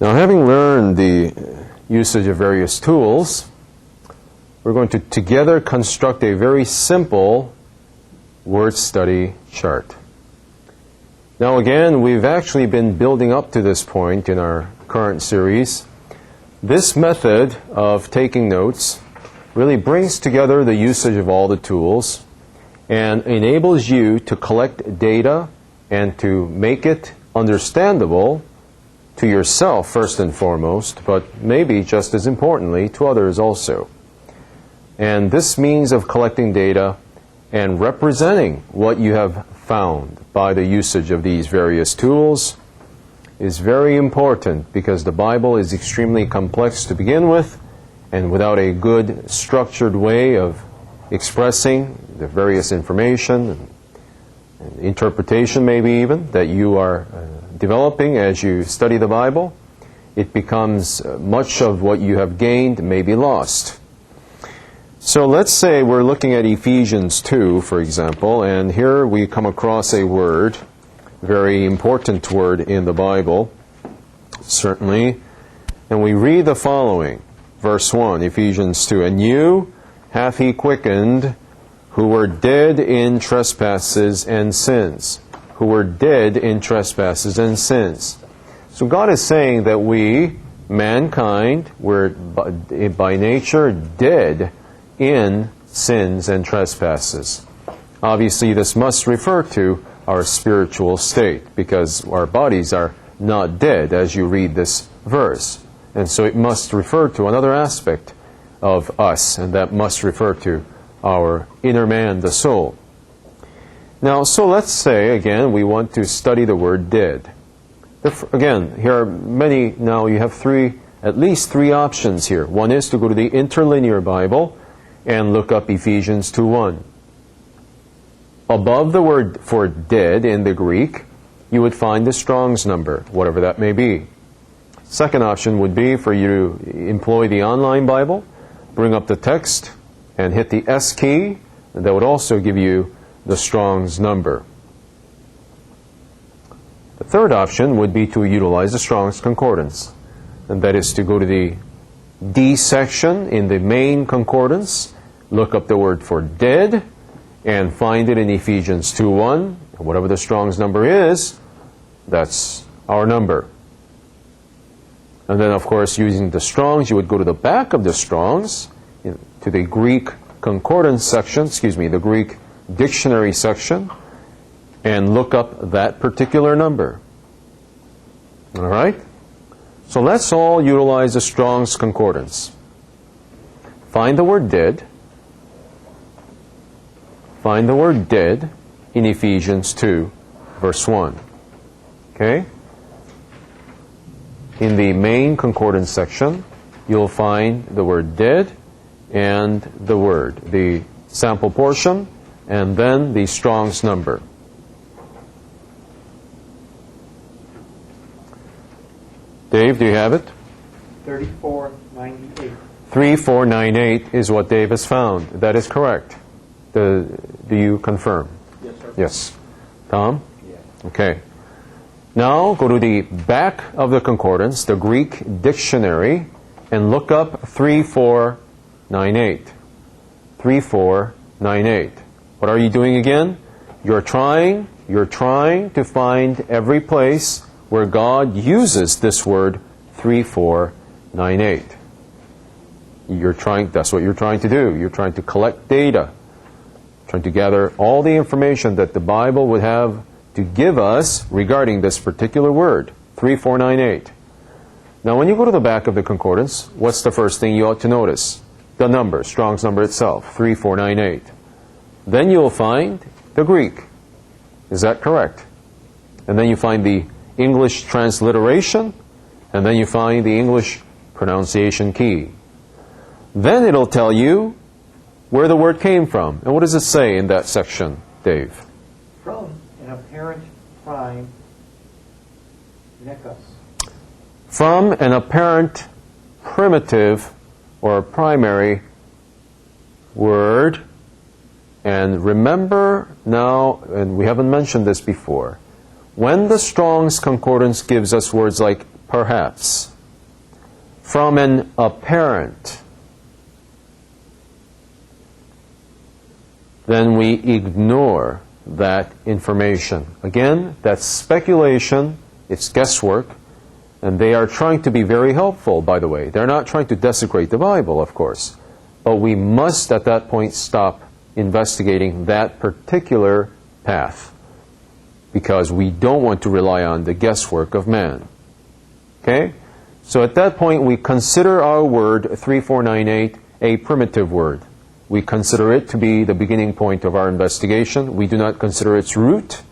Now, having learned the usage of various tools, we're going to together construct a very simple word study chart. Now again, we've actually been building up to this point in our current series. This method of taking notes really brings together the usage of all the tools and enables you to collect data and to make it understandable to yourself first and foremost, but maybe just as importantly to others also. And this means of collecting data and representing what you have found by the usage of these various tools is very important, because the Bible is extremely complex to begin with, and without a good structured way of expressing the various information and interpretation maybe even that you are developing as you study the Bible, it becomes much of what you have gained may be lost. So let's say we're looking at Ephesians 2, for example, and here we come across a word, very important word in the Bible, certainly, and we read the following, verse 1, Ephesians 2, "And you hath he quickened, who were dead in trespasses and sins." Who were dead in trespasses and sins. So God is saying that we, mankind, were by nature dead in sins and trespasses. Obviously, this must refer to our spiritual state, because our bodies are not dead as you read this verse. And so it must refer to another aspect of us, and that must refer to our inner man, the soul. Now, so let's say, again, we want to study the word dead. Again, here are many, now you have at least three options here. One is to go to the Interlinear Bible and look up Ephesians 2:1. Above the word for dead in the Greek, you would find the Strong's number, whatever that may be. Second option would be for you to employ the online Bible, bring up the text, and hit the S key, and that would also give you the Strong's number. The third option would be to utilize the Strong's Concordance, and that is to go to the D section in the main concordance, look up the word for dead, and find it in Ephesians 2:1. Whatever the Strong's number is, that's our number. And then, of course, using the Strong's, you would go to the back of the Strong's, to the Greek concordance section, the Greek dictionary section, and look up that particular number. All right? So let's all utilize the Strong's Concordance. Find the word dead. Find the word dead in Ephesians 2, verse 1. Okay? In the main concordance section, you'll find the word dead and the sample portion, and then the Strong's number. Dave, do you have it? 3498. 3498 is what Dave has found. That is correct. Do you confirm? Yes, sir. Yes. Tom? Yes. Okay. Now go to the back of the concordance, the Greek dictionary, and look up 3498. 3498. What are you doing again? You're trying to find every place where God uses this word 3498. That's what you're trying to do. You're trying to collect data, trying to gather all the information that the Bible would have to give us regarding this particular word, 3498. Now, when you go to the back of the concordance, what's the first thing you ought to notice? The number, Strong's number itself, 3498. Then you'll find the Greek. Is that correct? And then you find the English transliteration, and then you find the English pronunciation key. Then it'll tell you where the word came from. And what does it say in that section, Dave? From an apparent prime nekos. From an apparent primitive or primary word. And remember now, and we haven't mentioned this before, when the Strong's Concordance gives us words like perhaps, from an apparent, then we ignore that information. Again, that's speculation, it's guesswork, and they are trying to be very helpful, by the way. They're not trying to desecrate the Bible, of course. But we must, at that point, stop investigating that particular path, because we don't want to rely on the guesswork of man. Okay? So at that point, we consider our word 3498 a primitive word. We consider it to be the beginning point of our investigation. We do not consider its root,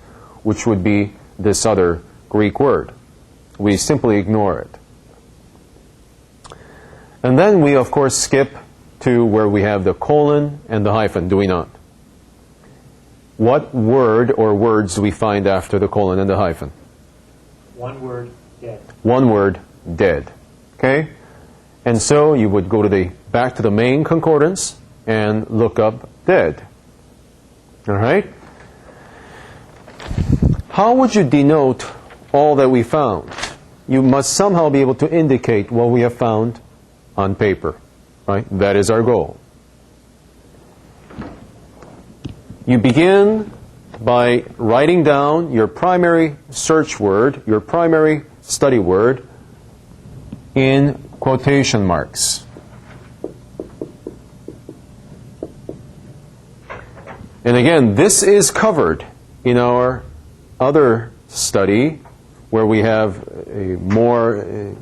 which would be this other Greek word. We simply ignore it. And then we, of course, skip to where we have the colon and the hyphen, do we not? What word or words do we find after the colon and the hyphen? One word, dead. One word, dead. Okay? And so you would go to back to the main concordance and look up dead. All right? How would you denote all that we found? You must somehow be able to indicate what we have found on paper. Right? That is our goal. You begin by writing down your primary search word, your primary study word, in quotation marks. And again, this is covered in our other study where we have a more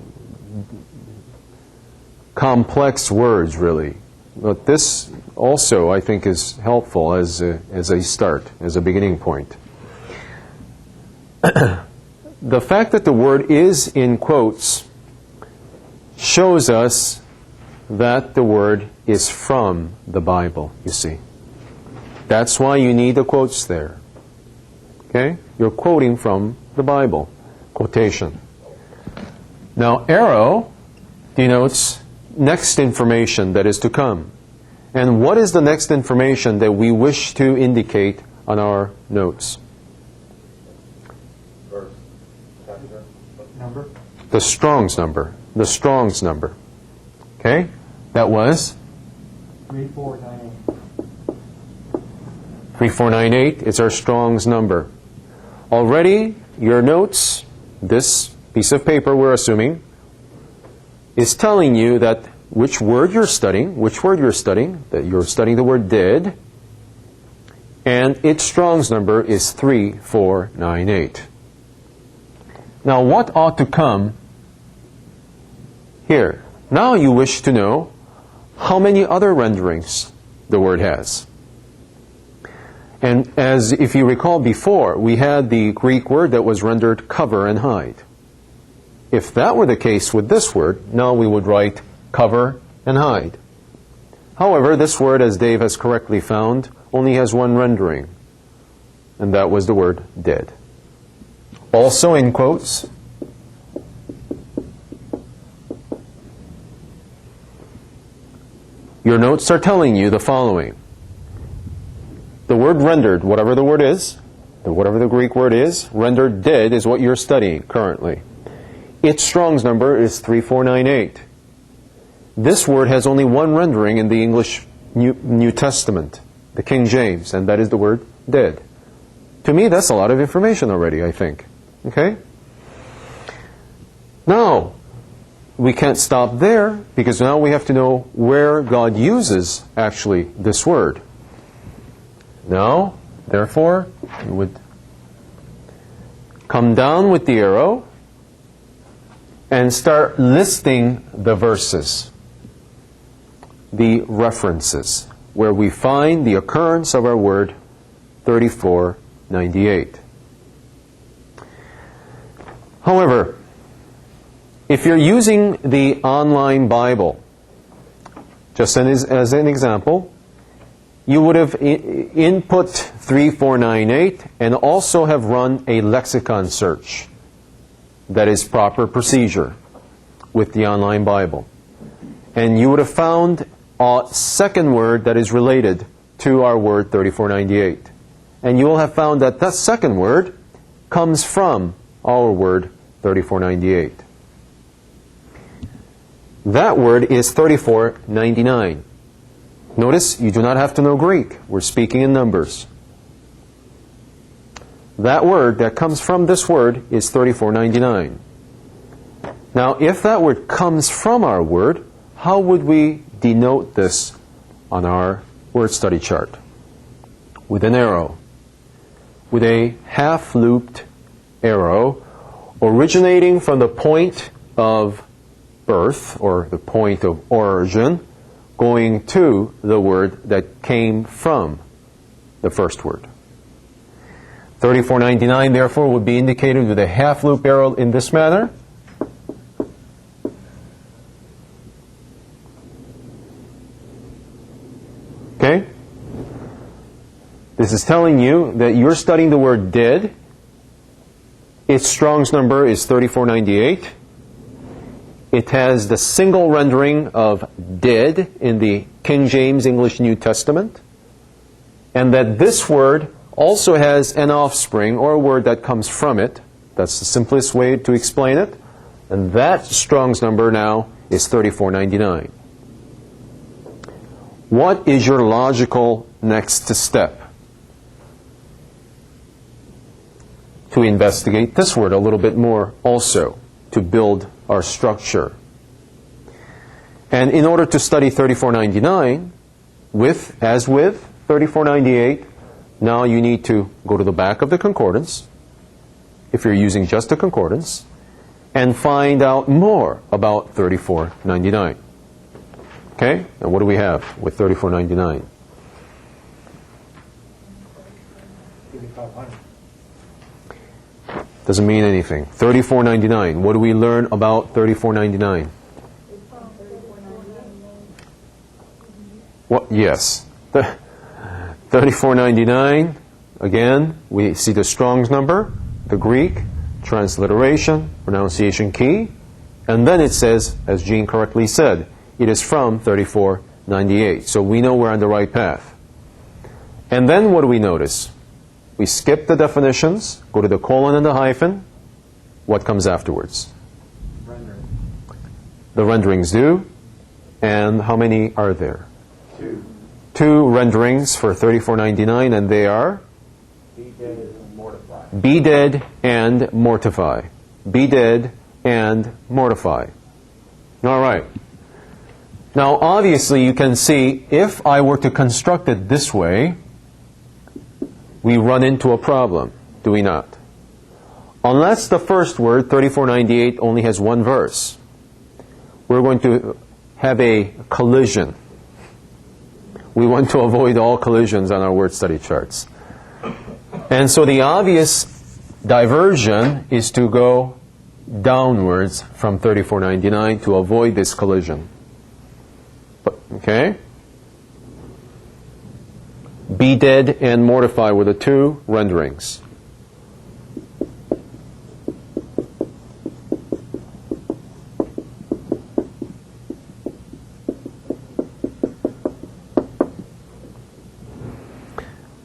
complex words, really. But this also, I think, is helpful as a start, as a beginning point. The fact that the word is in quotes shows us that the word is from the Bible, you see. That's why you need the quotes there. Okay? You're quoting from the Bible. Quotation. Now, arrow denotes next information that is to come. And what is the next information that we wish to indicate on our notes? Verse. Chapter. Number. The Strong's number. The Strong's number. Okay? That was? 3498. 3498 is our Strong's number. Already, your notes, this piece of paper we're assuming, is telling you that which word you're studying, that you're studying the word dead, and its Strong's number is 3498. Now, what ought to come here? Now you wish to know how many other renderings the word has. And as if you recall before, we had the Greek word that was rendered cover and hide. If that were the case with this word, now we would write cover and hide. However, this word, as Dave has correctly found, only has one rendering, and that was the word dead. Also in quotes, your notes are telling you the following. The word rendered, whatever the word is, whatever the Greek word is, rendered dead is what you're studying currently. Its Strong's number is 3498. This word has only one rendering in the English New Testament, the King James, and that is the word dead. To me, that's a lot of information already, I think. Okay? Now, we can't stop there, because now we have to know where God uses, actually, this word. Now, therefore, you would come down with the arrow and start listing the verses, the references, where we find the occurrence of our word 3498. However, if you're using the online Bible, just as an example, you would have input 3498 and also have run a lexicon search. That is proper procedure with the online Bible. And you would have found a second word that is related to our word 3498. And you will have found that that second word comes from our word 3498. That word is 34.99. Notice you do not have to know Greek. We're speaking in numbers. That word that comes from this word is 34.99. Now, if that word comes from our word, how would we denote this on our word study chart? With an arrow. With a half-looped arrow originating from the point of birth, or the point of origin, going to the word that came from the first word. 34.99, therefore, would be indicated with a half-loop arrow in this manner. Okay? This is telling you that you're studying the word did. Its Strong's number is 3498. It has the single rendering of did in the King James English New Testament. And that this word also has an offspring, or a word that comes from it. That's the simplest way to explain it. And that Strong's number now is 3499. What is your logical next step? To investigate this word a little bit more also, to build our structure. And in order to study 3499, as with 3498, now you need to go to the back of the concordance, if you're using just a concordance, and find out more about 3499. Okay? And what do we have with 3499? 3,500. Doesn't mean anything. 3499. What do we learn about 3499? What? Yes. 3499. Again, we see the Strong's number, the Greek, transliteration, pronunciation key, and then it says, as Jean correctly said, it is from 3498. So we know we're on the right path. And then what do we notice? We skip the definitions, go to the colon and the hyphen. What comes afterwards? Rendering. The renderings do. And how many are there? 2. 2 renderings for 3499, and they are? Be dead and mortify. Be dead and mortify. Be dead and mortify. All right. Now, obviously, you can see if I were to construct it this way, we run into a problem, do we not? Unless the first word, 3498, only has one verse, we're going to have a collision. We want to avoid all collisions on our word study charts. And so the obvious diversion is to go downwards from 3499 to avoid this collision. Okay? Be dead and mortify were the 2 renderings.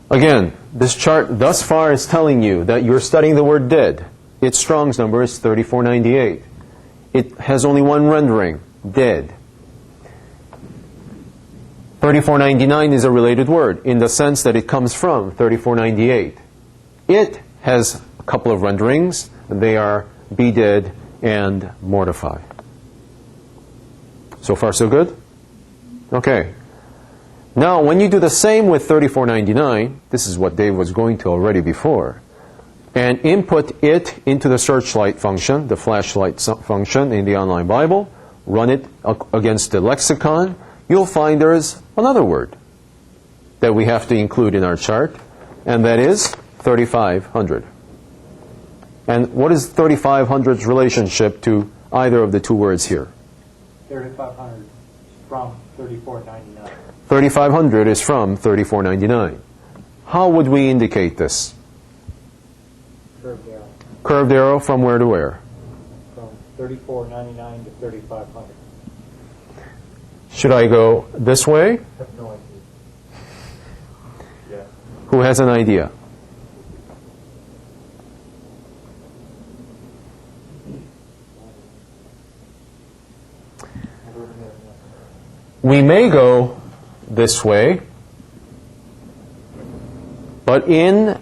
Again, this chart thus far is telling you that you're studying the word dead. Its Strong's number is 3498. It has only one rendering, dead. 3499 is a related word in the sense that it comes from 3498. It has a couple of renderings. They are be dead and mortify. So far, so good? Okay. Now, when you do the same with 3499, this is what Dave was going to already before, and input it into the searchlight function, the flashlight function in the online Bible, run it against the lexicon, you'll find there is another word that we have to include in our chart, and that is 3500. And what is 3500's relationship to either of the 2 words here? 3,500 from 3499. 3500 is from 3499. How would we indicate this? Curved arrow. Curved arrow from where to where? From 3499 to 3,500. Should I go this way? I have no idea. Yeah. Who has an idea? We may go this way, but in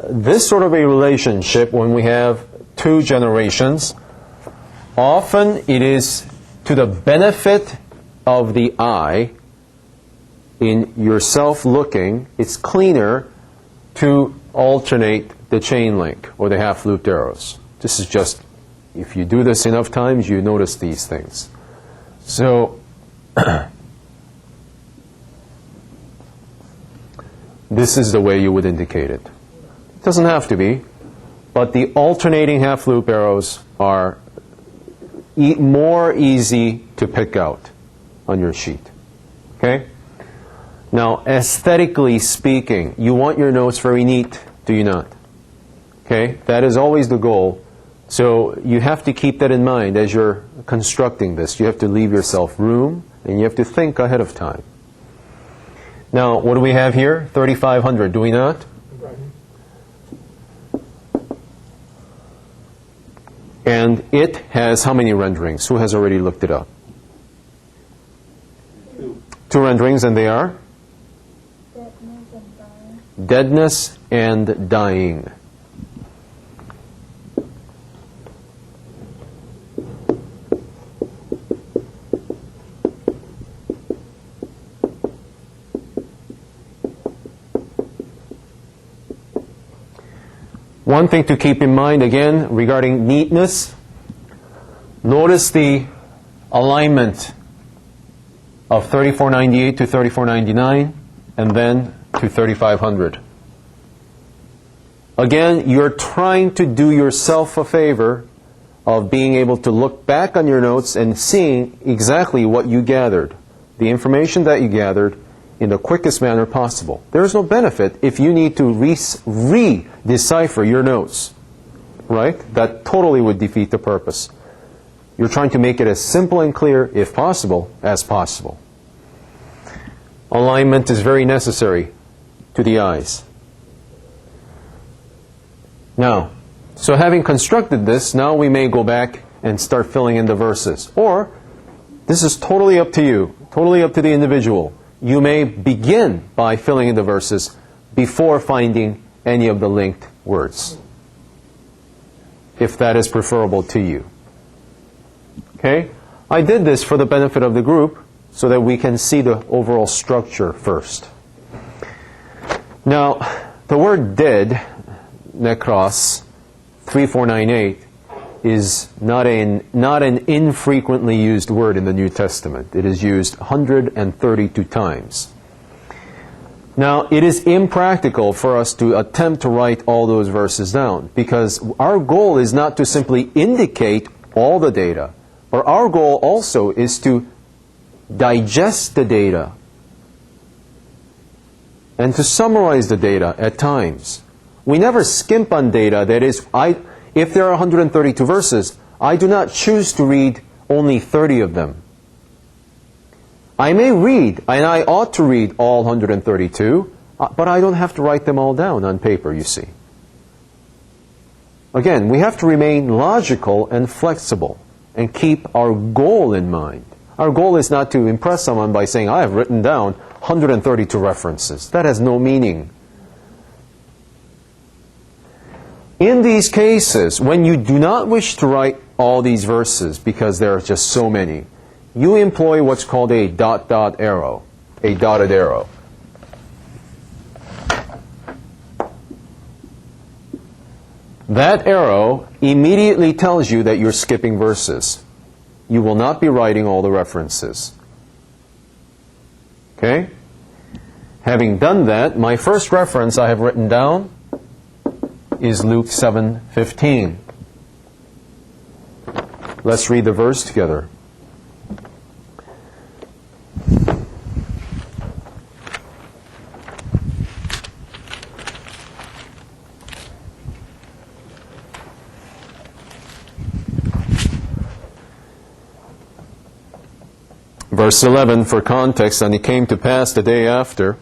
this sort of a relationship, when we have two generations, often it is to the benefit of the eye, in yourself looking, it's cleaner to alternate the chain link or the half-looped arrows. This is just, if you do this enough times, you notice these things. So, this is the way you would indicate it. It doesn't have to be, but the alternating half-loop arrows are more easy to pick out on your sheet. Okay? Now, aesthetically speaking, you want your notes very neat, do you not? Okay? That is always the goal. So you have to keep that in mind as you're constructing this. You have to leave yourself room, and you have to think ahead of time. Now, what do we have here? 3,500, do we not? Right. And it has how many renderings? Who has already looked it up? Two renderings, and they are? Deadness and dying. One thing to keep in mind again regarding neatness, notice the alignment of 3498 to 3499 and then to 3500. Again, you're trying to do yourself a favor of being able to look back on your notes and seeing exactly what you gathered, the information that you gathered, in the quickest manner possible. There is no benefit if you need to re-decipher your notes, right? That totally would defeat the purpose. You're trying to make it as simple and clear, if possible, as possible. Alignment is very necessary to the eyes. Now, so having constructed this, now we may go back and start filling in the verses. Or, this is totally up to you, totally up to the individual. You may begin by filling in the verses before finding any of the linked words, if that is preferable to you. Okay? I did this for the benefit of the group so that we can see the overall structure first. Now, the word dead, nekros, 3498, is not an infrequently used word in the New Testament. It is used 132 times. Now, it is impractical for us to attempt to write all those verses down, because our goal is not to simply indicate all the data, but our goal also is to digest the data and to summarize the data at times. We never skimp on data. That is, if there are 132 verses, I do not choose to read only 30 of them. I may read, and I ought to read all 132, but I don't have to write them all down on paper, you see. Again, we have to remain logical and flexible and keep our goal in mind. Our goal is not to impress someone by saying, I have written down 132 references. That has no meaning. In these cases, when you do not wish to write all these verses because there are just so many, you employ what's called a dot arrow, a dotted arrow. That arrow immediately tells you that you're skipping verses. You will not be writing all the references. Okay? Having done that, my first reference I have written down is Luke 7:15. Let's read the verse together. Verse 11, for context, and it came to pass the day after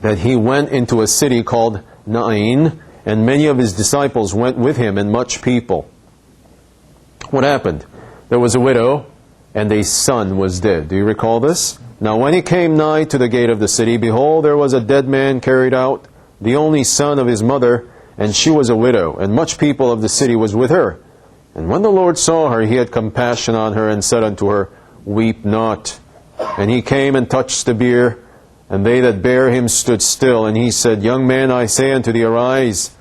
that he went into a city called Nain, and many of his disciples went with him, and much people. What happened? There was a widow, and a son was dead. Do you recall this? Now when he came nigh to the gate of the city, behold, there was a dead man carried out, the only son of his mother, and she was a widow, and much people of the city was with her. And when the Lord saw her, he had compassion on her, and said unto her, Weep not. And he came and touched the bier, and they that bare him stood still. And he said, Young man, I say unto thee, arise.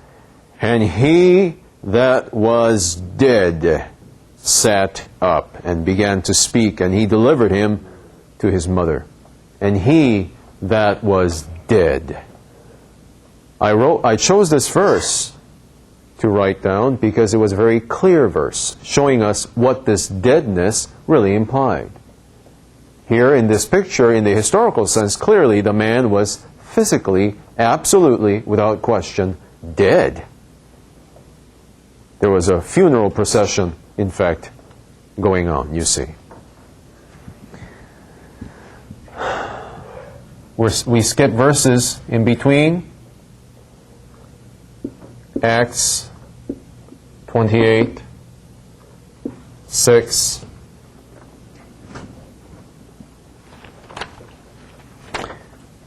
And he that was dead sat up, and began to speak, and he delivered him to his mother. And he that was dead. I chose this verse to write down because it was a very clear verse, showing us what this deadness really implied. Here in this picture, in the historical sense, clearly the man was physically, absolutely, without question, dead. There was a funeral procession, in fact, going on, you see. We skip verses in between. Acts 28, 6.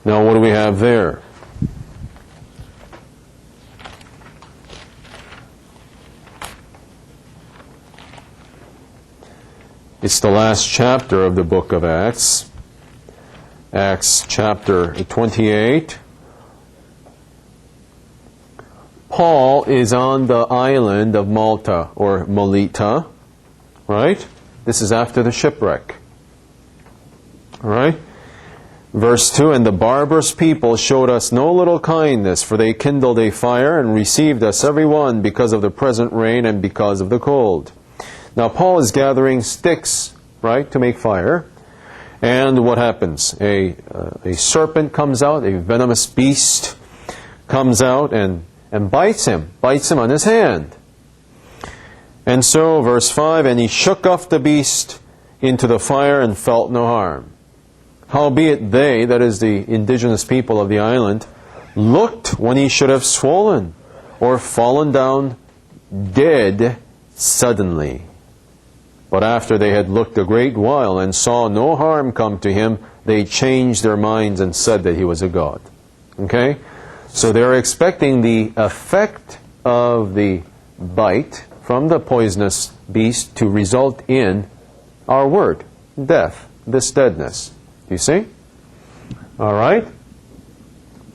Now what do we have there? It's the last chapter of the book of Acts. Acts chapter 28. Paul is on the island of Malta, or Melita, right? This is after the shipwreck. All right? Verse 2, And the barbarous people showed us no little kindness, for they kindled a fire and received us every one because of the present rain and because of the cold. Now Paul is gathering sticks, right, to make fire. And what happens? A serpent comes out, a venomous beast comes out and bites him on his hand. And so, verse 5, And he shook off the beast into the fire and felt no harm. Howbeit they, that is the indigenous people of the island, looked when he should have swollen or fallen down dead suddenly. But after they had looked a great while and saw no harm come to him, they changed their minds and said that he was a god. Okay? So they're expecting the effect of the bite from the poisonous beast to result in our word, death, this deadness. You see? All right.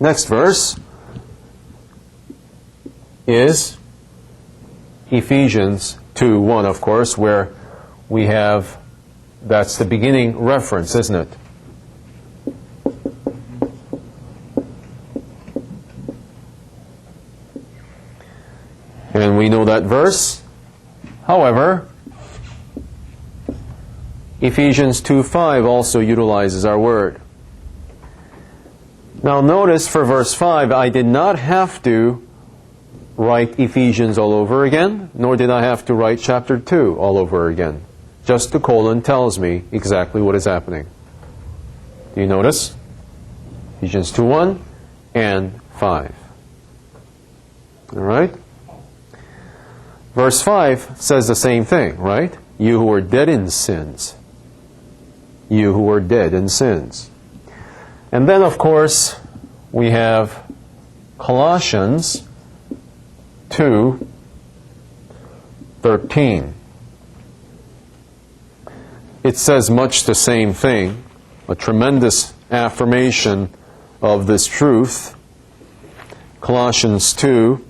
Next verse is Ephesians 2:1, of course, where we have, that's the beginning reference, isn't it? And we know that verse. However, Ephesians 2:5 also utilizes our word. Now notice for verse 5, I did not have to write Ephesians all over again, nor did I have to write chapter 2 all over again. Just the colon tells me exactly what is happening. Do you notice? Ephesians 2:1 and 5. All right? Verse 5 says the same thing, right? You who were dead in sins. You who were dead in sins. And then, of course, we have Colossians 2:13. It says much the same thing, a tremendous affirmation of this truth. Colossians 2,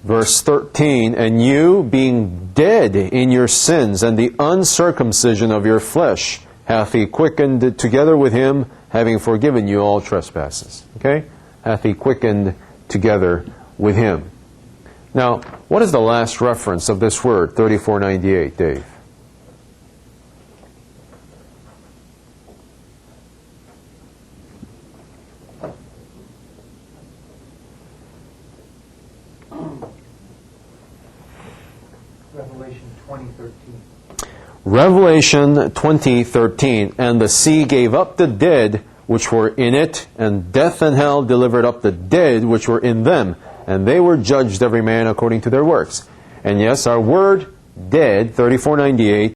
verse 13, And you, being dead in your sins and the uncircumcision of your flesh, hath he quickened together with him, having forgiven you all trespasses. Okay? Hath he quickened together with him. Now, what is the last reference of this word, 3498, Dave? Revelation 20:13. Revelation 20:13, And the sea gave up the dead which were in it, and death and hell delivered up the dead which were in them, and they were judged every man according to their works. And yes, our word dead, 3498,